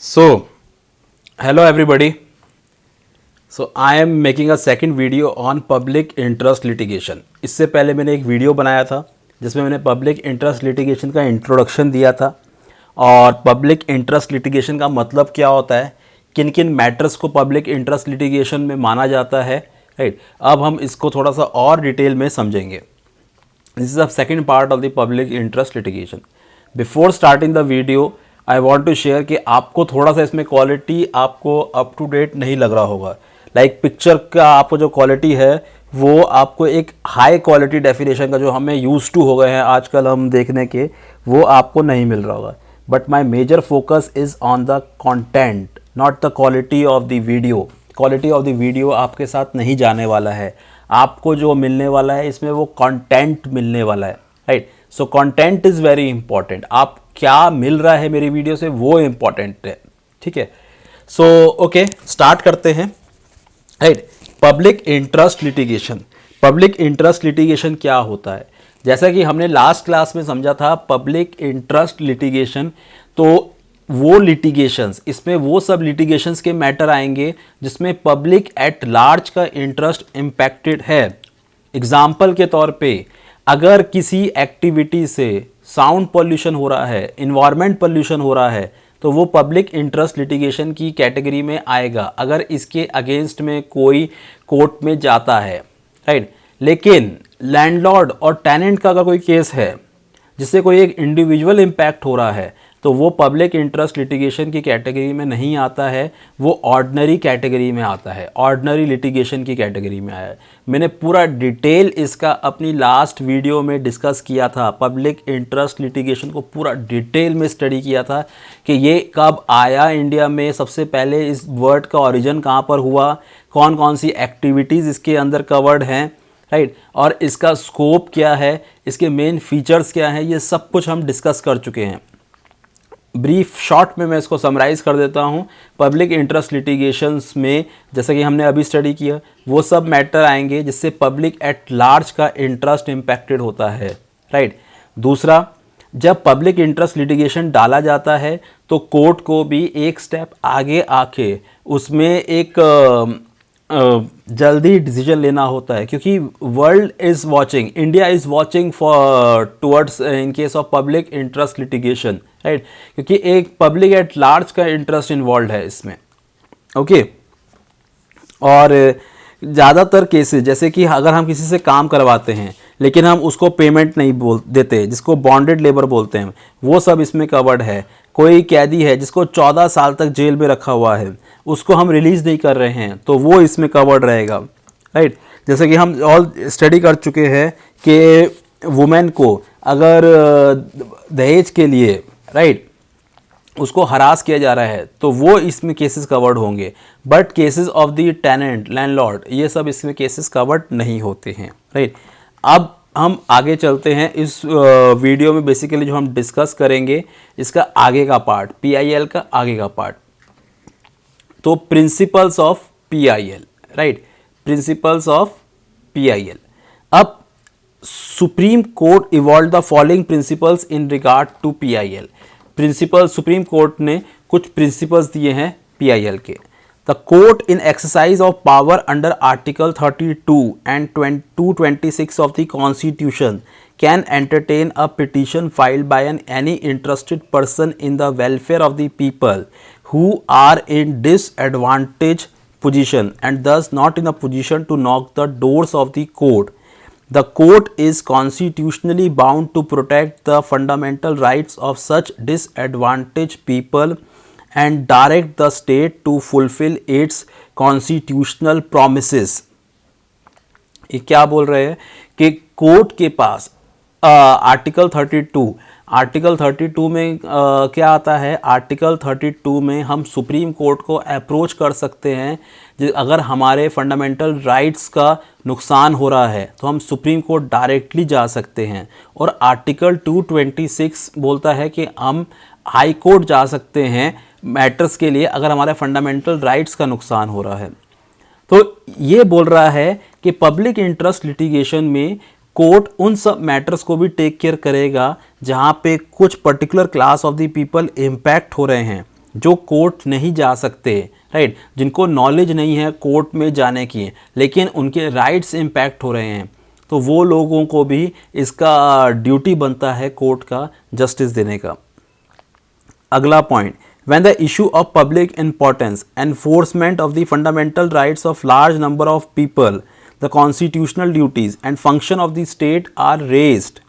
So, hello everybody. So, I am making a second video on public interest litigation. इससे पहले मैंने एक video बनाया था जिसमें मैंने पब्लिक इंटरेस्ट लिटिगेशन का इंट्रोडक्शन दिया था और पब्लिक इंटरेस्ट लिटिगेशन का मतलब क्या होता है, किन किन मैटर्स को पब्लिक इंटरेस्ट लिटिगेशन में माना जाता है, राइट। अब हम इसको थोड़ा सा और डिटेल में समझेंगे. This is the second part of the public interest litigation. Before starting the video I want to share कि आपको थोड़ा सा इसमें क्वालिटी आपको अप टू डेट नहीं लग रहा होगा. लाइक पिक्चर का आपको जो क्वालिटी है वो आपको एक हाई क्वालिटी डेफिनेशन का जो हमें यूज टू हो गए हैं आजकल हम देखने के, वो आपको नहीं मिल रहा होगा. But my major focus is on the content, not the quality of the video. Quality of the video आपके साथ नहीं जाने वाला है. आपको जो मिलने वाला है इसमें वो कंटेंट मिलने वाला है, right. So content is very important. आप क्या मिल रहा है मेरी वीडियो से वो इंपॉर्टेंट है, ठीक है. सो ओके, स्टार्ट करते हैं, right. Public interest litigation. Public interest litigation क्या होता है? जैसा कि हमने लास्ट क्लास में समझा था, पब्लिक इंटरेस्ट लिटिगेशन तो वो लिटिगेशंस, इसमें वो सब लिटिगेशंस के मैटर आएंगे जिसमें पब्लिक एट लार्ज का इंटरेस्ट इम्पैक्टेड है. एग्जाम्पल के तौर पे अगर किसी एक्टिविटी से साउंड पॉल्यूशन हो रहा है, इन्वायरमेंट पॉल्यूशन हो रहा है, तो वो पब्लिक इंटरेस्ट लिटिगेशन की कैटेगरी में आएगा अगर इसके अगेंस्ट में कोई कोर्ट में जाता है, राइट. लेकिन लैंडलॉर्ड और टेनेंट का अगर कोई केस है जिससे कोई एक इंडिविजुअल इम्पैक्ट हो रहा है तो वो पब्लिक इंटरेस्ट लिटिगेशन की कैटेगरी में नहीं आता है, वो ऑर्डिनरी कैटेगरी में आता है, ऑर्डिनरी लिटिगेशन की कैटेगरी में आया है. मैंने पूरा डिटेल इसका अपनी लास्ट वीडियो में डिस्कस किया था. पब्लिक इंटरेस्ट लिटिगेशन को पूरा डिटेल में स्टडी किया था कि ये कब आया इंडिया में, सबसे पहले इस वर्ड का ओरिजिन कहाँ पर हुआ, कौन कौन सी एक्टिविटीज़ इसके अंदर कवर्ड हैं, राइट, और इसका स्कोप क्या है, इसके मेन फीचर्स क्या हैं, ये सब कुछ हम डिस्कस कर चुके हैं. ब्रीफ शॉर्ट में मैं इसको समराइज़ कर देता हूँ. पब्लिक इंटरेस्ट लिटिगेशंस में जैसा कि हमने अभी स्टडी किया वो सब मैटर आएंगे जिससे पब्लिक एट लार्ज का इंटरेस्ट इम्पैक्टेड होता है, राइट. दूसरा, जब पब्लिक इंटरेस्ट लिटिगेशन डाला जाता है तो कोर्ट को भी एक स्टेप आगे आके उसमें एक जल्दी डिसीजन लेना होता है क्योंकि world is watching, India is watching for towards in case of public interest litigation, right. क्योंकि एक पब्लिक एट लार्ज का इंटरेस्ट इन्वॉल्व है इसमें, ओके. और ज़्यादातर केसेस जैसे कि अगर हम किसी से काम करवाते हैं लेकिन हम उसको पेमेंट नहीं देते, जिसको बॉन्डेड लेबर बोलते हैं, वो सब इसमें कवर्ड है. कोई कैदी है जिसको 14 साल तक जेल में रखा हुआ है, उसको हम रिलीज़ नहीं कर रहे हैं तो वो इसमें कवर्ड रहेगा, राइट. जैसे कि हम ऑल स्टडी कर चुके हैं कि वुमेन को अगर दहेज के लिए, राइट, उसको हरास किया जा रहा है तो वो इसमें केसेस कवर्ड होंगे. But cases of the tenant, landlord, ये सब इसमें केसेस कवर्ड नहीं होते हैं, राइट. अब हम आगे चलते हैं. इस वीडियो में बेसिकली जो हम डिस्कस करेंगे इसका आगे का पार्ट, PIL का आगे का पार्ट. तो principles of PIL, right, principles of PIL. अब Supreme Court evolve the following principles in regard to PIL. Principle, Supreme Court ने कुछ प्रिंसिपल्स दिए हैं PIL के. The court in exercise of power under article 32 and 226 of the constitution can entertain a petition filed by an any interested person in the welfare of the people who are in disadvantaged position and thus not in a position to knock the doors of the court. The court is constitutionally bound to protect the fundamental rights of such disadvantaged people and direct the state to fulfill its constitutional promises. ये क्या बोल रहे हैं कि court के पास article 32 में क्या आता है? आर्टिकल 32 में हम सुप्रीम कोर्ट को अप्रोच कर सकते हैं अगर हमारे फंडामेंटल राइट्स का नुकसान हो रहा है तो हम सुप्रीम कोर्ट डायरेक्टली जा सकते हैं. और आर्टिकल 226 बोलता है कि हम हाई कोर्ट जा सकते हैं मैटर्स के लिए अगर हमारे फंडामेंटल राइट्स का नुकसान हो रहा है. तो ये बोल रहा है कि पब्लिक इंटरेस्ट लिटिगेशन में कोर्ट उन सब मैटर्स को भी टेक केयर करेगा जहाँ पे कुछ particular class of the people impact हो रहे हैं, जो कोर्ट नहीं जा सकते, राइट, जिनको नॉलेज नहीं है कोर्ट में जाने की, लेकिन उनके राइट्स इम्पैक्ट हो रहे हैं, तो वो लोगों को भी इसका ड्यूटी बनता है कोर्ट का जस्टिस देने का। अगला point, when the issue of public importance, enforcement of the fundamental rights of large number of people, the constitutional duties and function of the state are raised,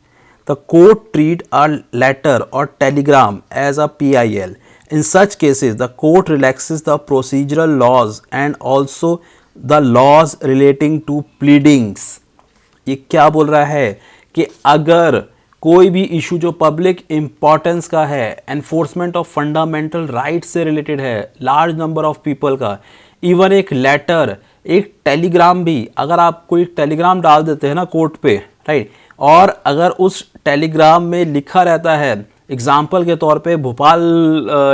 the court treat a letter or telegram as a PIL. In such cases, the court relaxes the procedural laws and also the laws relating to pleadings. ये क्या बोल रहा है कि अगर कोई भी issue जो पब्लिक इम्पॉर्टेंस का है, एनफोर्समेंट ऑफ फंडामेंटल राइट्स से रिलेटेड है, लार्ज नंबर ऑफ पीपल का, इवन एक लेटर, एक टेलीग्राम भी, अगर आप कोई टेलीग्राम डाल देते हैं ना कोर्ट पे, राइट, और अगर उस टेलीग्राम में लिखा रहता है, एग्जाम्पल के तौर पे भोपाल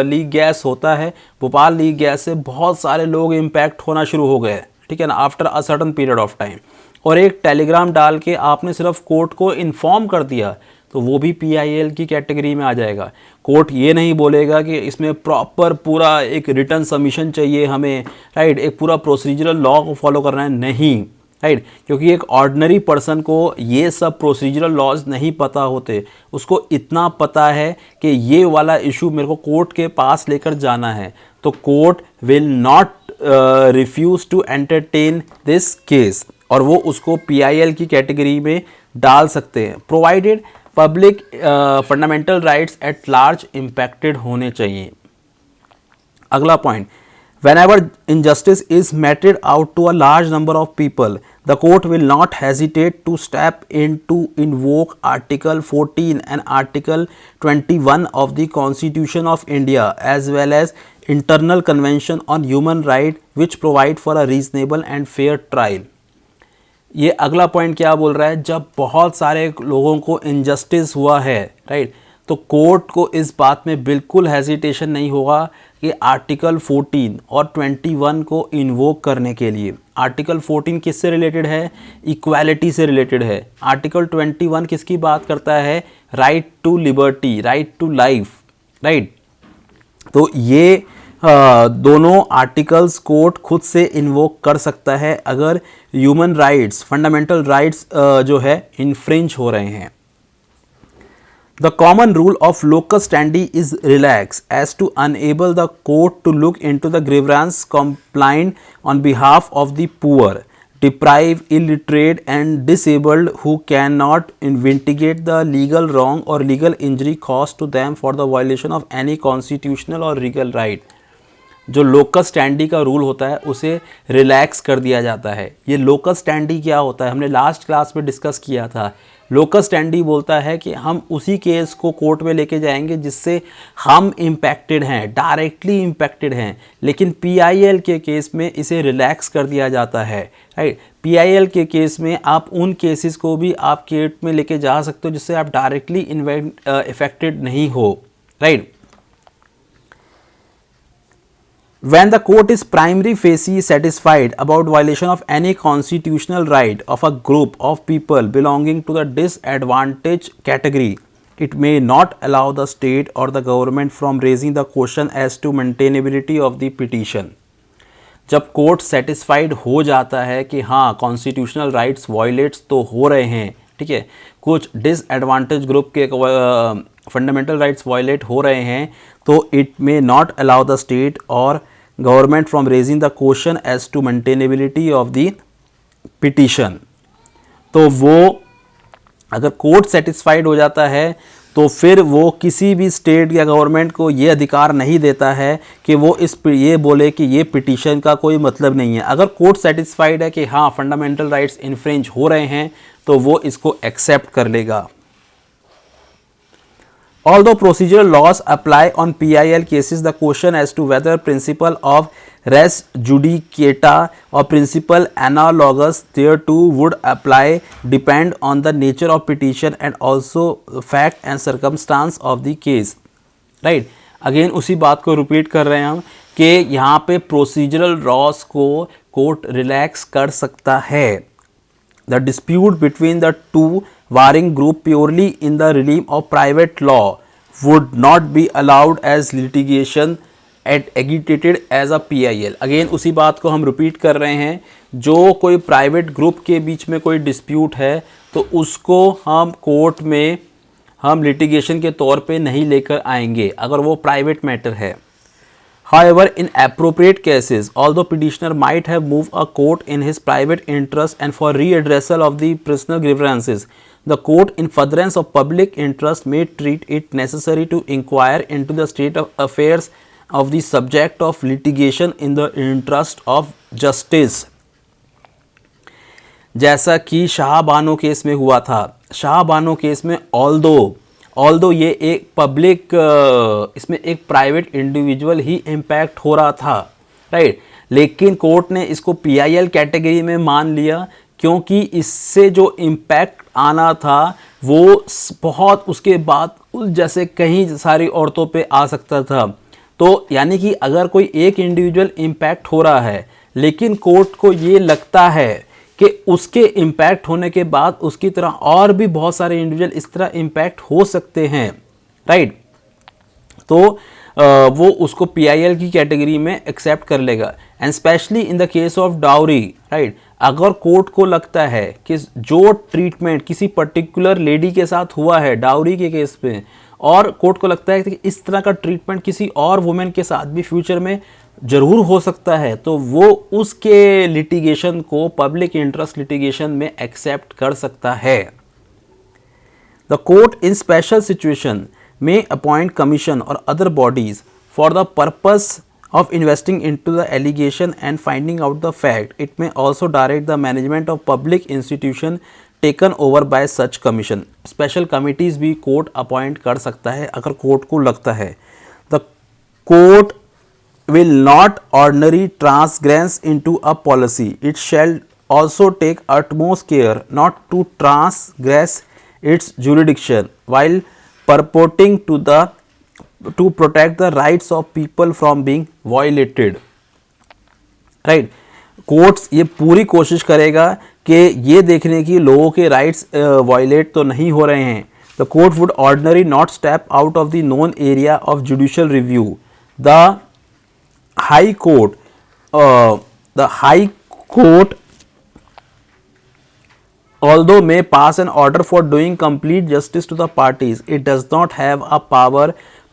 लीक गैस होता है, भोपाल लीक गैस से बहुत सारे लोग इम्पैक्ट होना शुरू हो गए, ठीक है ना, after a certain period of time, और एक टेलीग्राम डाल के आपने सिर्फ कोर्ट को इन्फॉर्म कर दिया, तो वो भी PIL की कैटेगरी में आ जाएगा। कोर्ट ये नहीं बोलेगा कि इसमें प्रॉपर पूरा एक रिटर्न सबमिशन चाहिए हमें, राइट, एक पूरा प्रोसीजरल लॉ को फॉलो करना है, नहीं, राइट, क्योंकि एक ऑर्डिनरी पर्सन को ये सब प्रोसीजरल लॉज नहीं पता होते, उसको इतना पता है कि ये वाला इशू मेरे को कोर्ट के पास लेकर जाना है, तो court will not refuse to entertain this case, और वो उसको PIL की कैटेगरी में डाल सकते हैं, provided public fundamental rights at large impacted होने चाहिए। अगला point, whenever injustice is meted out to a large number of people, the court will not hesitate to step in to invoke Article 14 and Article 21 of the Constitution of India as well as Internal Convention on Human Rights, which provide for a reasonable and fair trial. ये अगला point क्या बोल रहा है, जब बहुत सारे लोगों को इनजस्टिस हुआ है, राइट, तो कोर्ट को इस बात में बिल्कुल हेजिटेशन नहीं होगा कि आर्टिकल 14 और 21 को इन्वोक करने के लिए। आर्टिकल 14 किससे रिलेटेड है, इक्वालिटी से रिलेटेड है। आर्टिकल 21 किसकी बात करता है, right to liberty, right to life, right, तो ये दोनों आर्टिकल्स कोर्ट खुद से इन्वोक कर सकता है अगर ह्यूमन राइट्स, फंडामेंटल राइट्स जो है इन्फ्रिंज हो रहे हैं। The common rule of locus standi is relaxed as to enable the court to look into the grievance complaint on behalf of the poor, deprived, illiterate and disabled who cannot investigate the legal wrong or legal injury caused to them for the violation of any constitutional or legal right. जो locus standi का rule होता है उसे relax कर दिया जाता है। ये लोकस स्टैंडी क्या होता है, हमने लास्ट क्लास में डिस्कस किया था। लोकस स्टैंडी बोलता है कि हम उसी केस को कोर्ट में लेके जाएंगे जिससे हम इम्पैक्टेड हैं, डायरेक्टली इम्पैक्टेड हैं, लेकिन PIL के केस में इसे रिलैक्स कर दिया जाता है, राइट। PIL के केस में आप उन केसेस को भी आप कोर्ट में लेके जा सकते हो जिससे आप डायरेक्टली इफेक्टेड नहीं हो, right. When the court is primary facie satisfied about violation of any constitutional right of a group of people belonging to the disadvantaged category, it may not allow the state or the government from raising the question as to maintainability of the petition. जब court satisfied हो जाता है कि हाँ constitutional rights violets तो हो रहे हैं, ठीक है, कुछ डिसएडवांटेज ग्रुप के फंडामेंटल राइट्स वायलेट हो रहे हैं, तो it may not allow the state और government from raising the question as to maintainability of the petition. तो वो अगर कोर्ट सेटिस्फाइड हो जाता है तो फिर वो किसी भी स्टेट या गवर्नमेंट को ये अधिकार नहीं देता है कि वो ये बोले कि ये पिटीशन का कोई मतलब नहीं है। अगर कोर्ट सेटिस्फाइड है कि हाँ फंडामेंटल राइट्स इन्फ्रिंज हो रहे हैं तो वो इसको एक्सेप्ट कर लेगा। Although procedural laws apply on PIL cases, the question as to whether principle of res judicata or principle analogous thereto would apply depend on the nature of petition and also fact and circumstance of the case. Right? Again उसी बात को repeat कर रहे हैं हम कि यहाँ पे प्रोसीजरल लॉस को कोर्ट रिलैक्स कर सकता है। The dispute between the two warring group purely in the realm of private law would not be allowed as litigation agitated as a PIL। Again उसी बात को हम रिपीट कर रहे हैं, जो कोई प्राइवेट ग्रुप के बीच में कोई डिस्प्यूट है तो उसको हम कोर्ट में हम लिटिगेशन के तौर पे नहीं लेकर आएंगे अगर वो प्राइवेट मैटर है। However, in appropriate cases, although petitioner might have moved a court in his private interest and for readdressal of the personal grievances, the court in furtherance of public interest may treat it necessary to inquire into the state of affairs of the subject of litigation in the interest of justice। जैसा कि Shah Bano case में हुआ था। Shah Bano case में although ये एक public, इसमें एक प्राइवेट इंडिविजुअल ही इम्पैक्ट हो रहा था, राइट, लेकिन कोर्ट ने इसको PIL कैटेगरी में मान लिया क्योंकि इससे जो इम्पैक्ट आना था वो बहुत उसके बाद जैसे कहीं सारी औरतों पे आ सकता था। तो यानी कि अगर कोई एक इंडिविजुअल इम्पैक्ट हो रहा है लेकिन कोर्ट को ये लगता है कि उसके इम्पैक्ट होने के बाद उसकी तरह और भी बहुत सारे इंडिविजुअल इस तरह इम्पैक्ट हो सकते हैं, राइट, तो वो उसको PIL की कैटेगरी में एक्सेप्ट कर लेगा। And specially in the case of dowry, right, अगर कोर्ट को लगता है कि जो ट्रीटमेंट किसी पर्टिकुलर लेडी के साथ हुआ है डाउरी के केस में, और कोर्ट को लगता है कि इस तरह का ट्रीटमेंट किसी और वुमेन के साथ भी फ्यूचर में ज़रूर हो सकता है, तो वो उसके लिटिगेशन को पब्लिक इंटरेस्ट लिटिगेशन में एक्सेप्ट कर सकता है। The court in special situation में अपॉइंट कमीशन और other bodies for the purpose of investing into the allegation and finding out the fact. It may also direct the management of public institution taken over by such commission. Special committees भी court appoint कर सकता है अगर court को लगता है। The court will not ordinarily transgress into a policy. It shall also take utmost care not to transgress its jurisdiction while purporting to protect the rights of people from being violated, right। Courts ये पूरी कोशिश करेगा कि ये देखने की लोगों के राइट्स वायलेट तो नहीं हो रहे हैं। The court would ordinary not step out of the known area of judicial review. The high court although may pass an order for doing complete justice to the parties, it does not have a power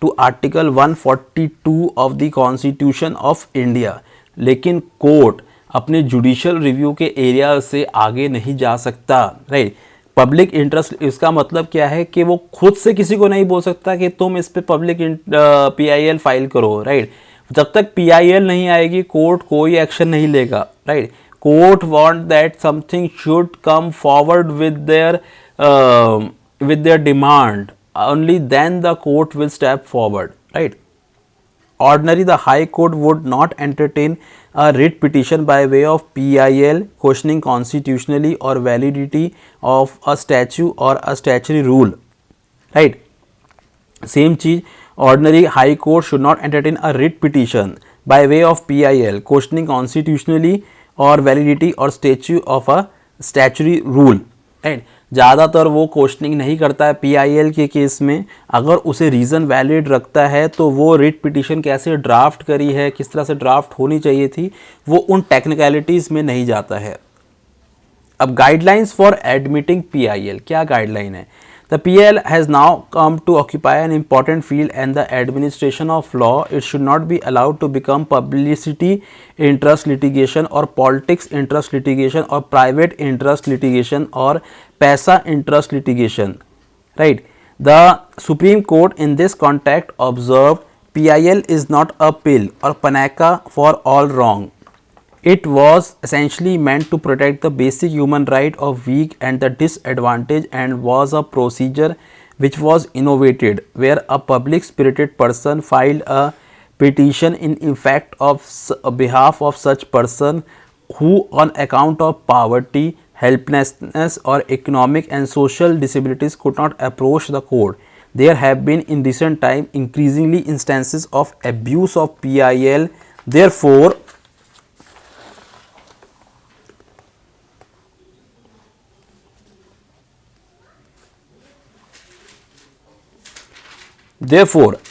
to Article 142 of the Constitution of India। लेकिन court अपने judicial review के area से आगे नहीं जा सकता, right. Public interest इसका मतलब क्या है कि वो खुद से किसी को नहीं बोल सकता कि तुम इस पे पब्लिक PIL फाइल करो, राइट। जब तक PIL नहीं आएगी कोर्ट कोई एक्शन नहीं लेगा, right. Court want that something should come forward with their demand. Only then the court will step forward, right? Ordinarily, the High Court would not entertain a writ petition by way of PIL questioning constitutionally or validity of a statute or a statutory rule, right? Same चीज, ordinary High Court should not entertain a writ petition by way of PIL questioning constitutionally और validity और statue of a statutory rule, right. ज़्यादातर वो questioning नहीं करता है PIL के case में। अगर उसे रीज़न वैलिड रखता है तो वो रिट पिटिशन कैसे ड्राफ्ट करी है, किस तरह से ड्राफ्ट होनी चाहिए थी, वो उन टेक्निकलिटीज़ में नहीं जाता है। अब गाइडलाइंस फॉर एडमिटिंग PIL, क्या गाइडलाइन है? The PIL has now come to occupy an important field in the administration of law. It should not be allowed to become publicity interest litigation or politics interest litigation or private interest litigation or paisa interest litigation, right? The Supreme Court in this context observed PIL is not a pill or panacea for all wrong. It was essentially meant to protect the basic human right of weak and the disadvantaged and was a procedure which was innovated where a public spirited person filed a petition in effect of behalf of such person who on account of poverty, helplessness or economic and social disabilities could not approach the court. There have been in recent time increasingly instances of abuse of PIL. Therefore,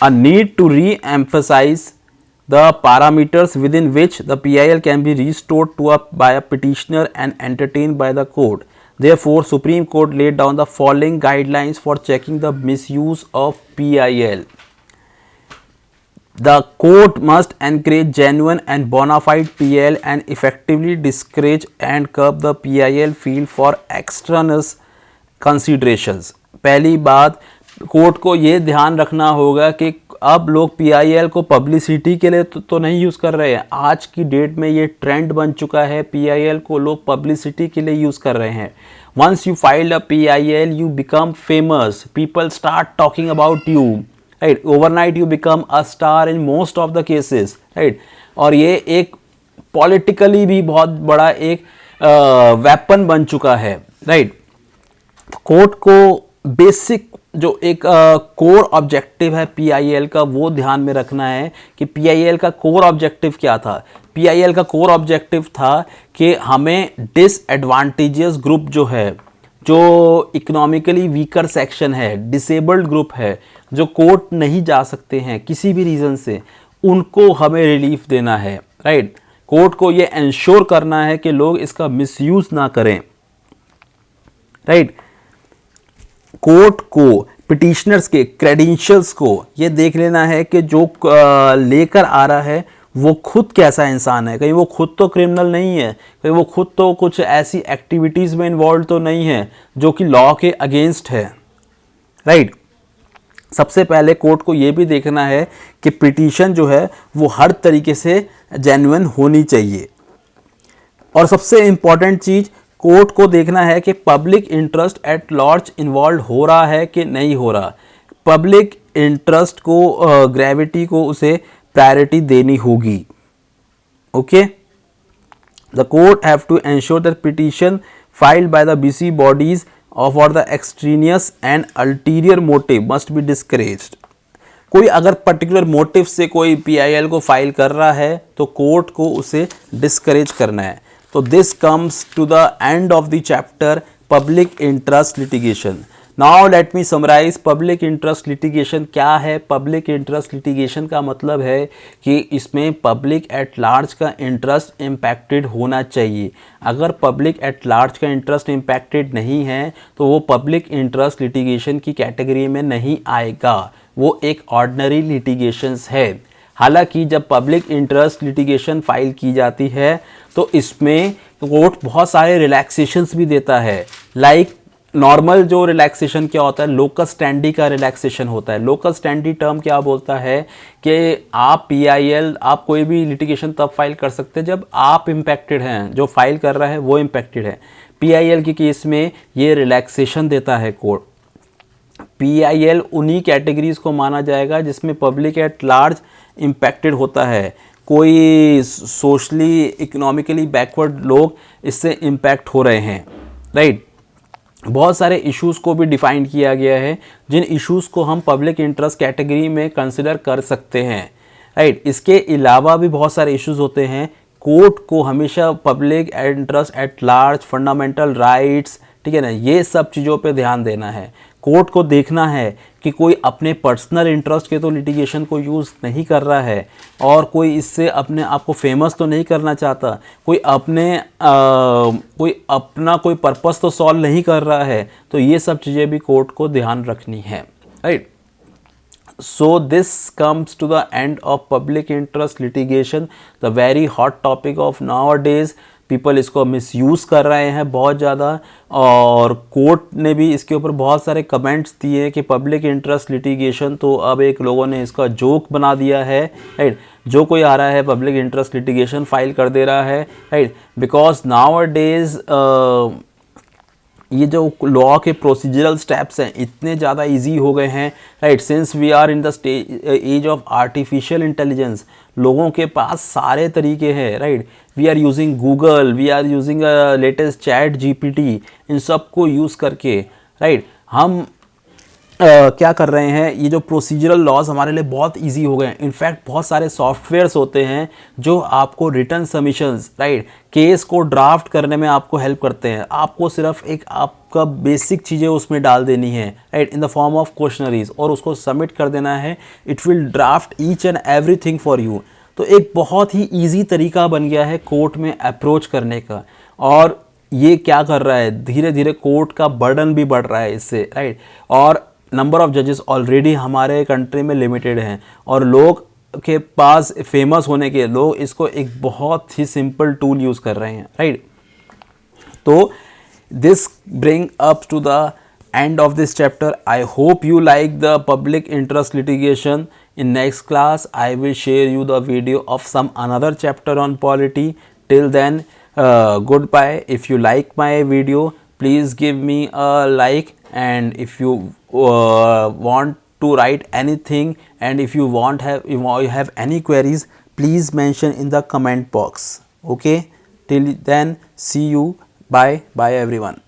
a need to re-emphasize the parameters within which the PIL can be restored to by a petitioner and entertained by the court. Therefore, Supreme Court laid down the following guidelines for checking the misuse of PIL. The court must encourage genuine and bona fide PIL and effectively discourage and curb the PIL field for extraneous considerations. पहली बात, court को ये ध्यान रखना होगा कि अब लोग PIL को पब्लिसिटी के लिए तो नहीं यूज़ कर रहे हैं. आज की डेट में ये ट्रेंड बन चुका है, PIL को लोग पब्लिसिटी के लिए यूज़ कर रहे हैं. Once you file a PIL, you become famous. People start talking about you. Right? Overnight you become a star in most of the cases. Right? और ये एक पॉलिटिकली भी बहुत बड़ा एक वेपन बन चुका है. राइट? कोर्ट को बेसिक जो एक कोर ऑब्जेक्टिव है PIL का, वो ध्यान में रखना है कि PIL का कोर ऑब्जेक्टिव क्या था. PIL का कोर ऑब्जेक्टिव था कि हमें डिसएडवांटेजियस ग्रुप जो है, जो इकोनॉमिकली वीकर सेक्शन है, डिसेबल्ड ग्रुप है, जो कोर्ट नहीं जा सकते हैं किसी भी रीज़न से, उनको हमें रिलीफ देना है. राइट? कोर्ट को ये इंश्योर करना है कि लोग इसका मिसयूज़ ना करें. राइट? कोर्ट को पिटिशनर्स के क्रेडेंशियल्स को ये देख लेना है कि जो लेकर आ रहा है वो खुद कैसा इंसान है. कहीं वो खुद तो क्रिमिनल नहीं है, कहीं वो खुद तो कुछ ऐसी एक्टिविटीज़ में इन्वॉल्व तो नहीं है जो कि लॉ के अगेंस्ट है. राइट? सबसे पहले कोर्ट को ये भी देखना है कि पिटीशन जो है वो हर तरीके से जेन्युइन होनी चाहिए. और सबसे इम्पॉर्टेंट चीज़, कोर्ट को देखना है कि public interest at large involve हो रहा है कि नहीं हो रहा. पब्लिक इंटरेस्ट को ग्रेविटी को उसे प्रायोरिटी देनी होगी. Okay? The court have to ensure that petition filed by the BC bodies for the extraneous and ulterior motive must be discouraged. कोई अगर पर्टिकुलर मोटिव से कोई PIL को फाइल कर रहा है तो कोर्ट को उसे डिस्करेज करना है. तो this comes to the end of the chapter public interest litigation. Now let me summarise public interest litigation क्या है. पब्लिक इंटरेस्ट लिटिगेशन का मतलब है कि इसमें पब्लिक एट लार्ज का इंटरेस्ट इम्पैक्टेड होना चाहिए. अगर पब्लिक एट लार्ज का इंटरेस्ट इम्पैक्टेड नहीं है तो वो पब्लिक इंटरेस्ट लिटिगेशन की कैटेगरी में नहीं आएगा, वो एक ऑर्डिनरी लिटिगेशंस है. हालांकि जब पब्लिक इंटरेस्ट लिटिगेशन फाइल की जाती है तो इसमें कोर्ट बहुत सारे रिलैक्सेशंस भी देता है. लाइक नॉर्मल जो रिलैक्सेशन क्या होता है, लोकल स्टैंडी का रिलैक्सेशन होता है. लोकल स्टैंडी टर्म क्या बोलता है कि आप PIL, आप कोई भी लिटिगेशन तब फाइल कर सकते हैं जब आप इम्पैक्टेड हैं, जो फाइल कर रहा है वो इम्पैक्टेड है. PIL के केस में ये रिलैक्सेशन देता है कोर्ट. PIL उन्हीं कैटेगरीज को माना जाएगा जिसमें पब्लिक एट लार्ज इम्पैक्टेड होता है. कोई सोशली इकोनॉमिकली बैकवर्ड लोग इससे इम्पैक्ट हो रहे हैं. राइट? बहुत सारे इश्यूज़ को भी डिफाइन किया गया है जिन इश्यूज़ को हम पब्लिक इंटरेस्ट कैटेगरी में कंसिडर कर सकते हैं. राइट? इसके अलावा भी बहुत सारे इश्यूज़ होते हैं. कोर्ट को हमेशा public interest at large, fundamental rights, ठीक है ना, ये सब चीज़ों पे ध्यान देना है. कोर्ट को देखना है कि कोई अपने पर्सनल इंटरेस्ट के तो लिटिगेशन को यूज़ नहीं कर रहा है और कोई इससे अपने आप को फेमस तो नहीं करना चाहता, कोई अपना कोई पर्पस तो सॉल्व नहीं कर रहा है. तो ये सब चीज़ें भी कोर्ट को ध्यान रखनी है. Right? So this comes to the end of public interest litigation, the very hot topic of nowadays. People इसको मिसयूज़ कर रहे हैं बहुत ज़्यादा और कोर्ट ने भी इसके ऊपर बहुत सारे कमेंट्स दिए कि पब्लिक इंटरेस्ट लिटिगेशन तो अब एक लोगों ने इसका जोक बना दिया है. राइट? जो कोई आ रहा है पब्लिक इंटरेस्ट लिटिगेशन फाइल कर दे रहा है. राइट? बिकॉज नाउ डेज ये जो लॉ के प्रोसीजरल स्टेप्स हैं इतने ज़्यादा इजी हो गए हैं. Right? Since we are in the age of artificial intelligence, लोगों के पास सारे तरीके हैं. Right? We are using Google, we are using latest chat GPT, इन सब को यूज़ करके राइट हम क्या कर रहे हैं, ये जो प्रोसीजरल लॉज हमारे लिए बहुत इजी हो गए हैं. इनफैक्ट बहुत सारे सॉफ्टवेयर्स होते हैं जो आपको रिटर्न सबमिशंस, राइट, केस को ड्राफ्ट करने में आपको हेल्प करते हैं. आपको सिर्फ एक आपका बेसिक चीज़ें उसमें डाल देनी है, right, in the form of questionnaires, और उसको सबमिट कर देना है. It will draft each and everything for you. तो एक बहुत ही ईजी तरीका बन गया है कोर्ट में अप्रोच करने का। और ये क्या कर रहा है, धीरे धीरे कोर्ट का बर्डन भी बढ़ रहा है इससे, राइट। और नंबर ऑफ जजेस ऑलरेडी हमारे कंट्री में लिमिटेड हैं, और लोग के पास फेमस होने के लोग इसको एक बहुत ही सिंपल टूल यूज़ कर रहे हैं, राइट। तो this bring up to the end of this chapter. I hope you like the public interest litigation. In next class I will share you the video of some another chapter on polity. Till then, goodbye. If you like my video, please give me a like, and if you want to write anything, and if you have any queries, please mention in the comment box. Okay, till then, see you. Bye everyone.